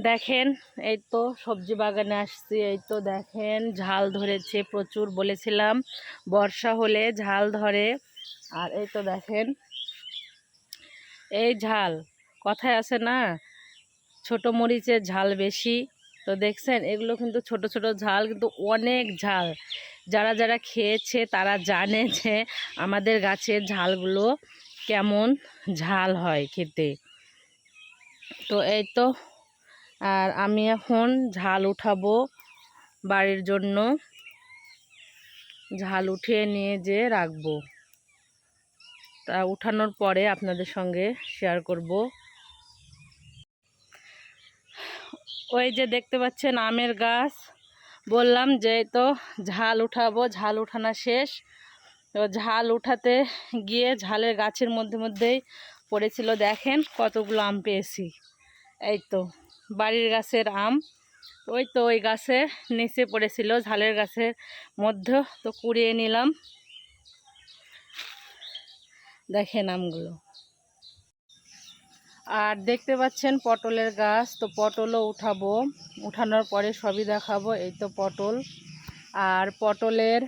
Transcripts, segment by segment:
দেখেন এই তো সবজি বাগানে আসছি। এই তো দেখেন ঝাল ধরেছে প্রচুর, বলেছিলাম বর্ষা হলে ঝাল ধরে। আর এই তো দেখেন এই ঝাল, কথায় আছে না ছোট মরিচের ঝাল বেশি। তো দেখছেন এগুলো কিন্তু ছোট ছোট ঝাল, কিন্তু অনেক ঝাল। যারা যারা খেয়েছে তারা জানে যে আমাদের গাছের ঝালগুলো কেমন ঝাল হয় খেতে। তো এই তো, আর আমি এখন ঝাল উঠাবো বাড়ির জন্য। ঝাল উঠিয়ে নিয়ে যে রাখবো, তা উঠানোর পরে আপনাদের সঙ্গে শেয়ার করব। ওই যে দেখতে পাচ্ছেন আমের গাছ, বললাম যে তো ঝাল উঠাবো, ঝাল উঠানো শেষ। তো ঝাল উঠাতে গিয়ে ঝালের গাছের মধ্যেই পড়েছিল, দেখেন কতগুলো আম পেয়েছি। এই তো বাড়ির গাছের আম, ওই তো ওই গাছে নিচে পড়েছিল ঝালের গাছের মধ্যে, তো কুড়িয়ে নিলাম। দেখেন আমগুলো। আর দেখতে পাচ্ছেন পটলের গাছ, তো পটলও উঠাবো, উঠানোর পরে সবই দেখাবো। এই তো পটল, আর পটলের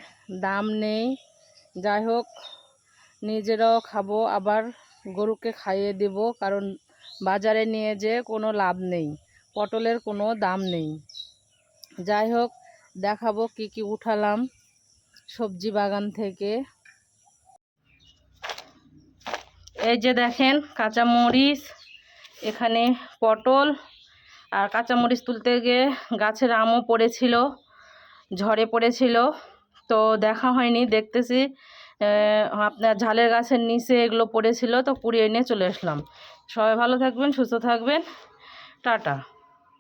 দাম নেই, যাই হোক নিজেরাও খাবো, আবার গরুকে খাইয়ে দেব, কারণ বাজারে নিয়ে যে কোনো লাভ নেই, পটলের কোনো দাম নেই। যাই হোক দেখাবো কি কি উঠালাম সবজি বাগান থেকে। এই যে দেখেন কাঁচামরিচ, এখানে পটল, আর কাঁচামরিচ তুলতে গিয়ে গাছের আমও পড়েছিল, ঝড়ে পড়েছিল, তো দেখা হয়নি, দেখতেছি আপনার ঝালের গাছের নিচে এগুলো পড়েছিল, তো কুড়িয়ে নিয়ে চলে আসলাম। সবাই ভালো থাকবেন, সুস্থ থাকবেন, টাটা।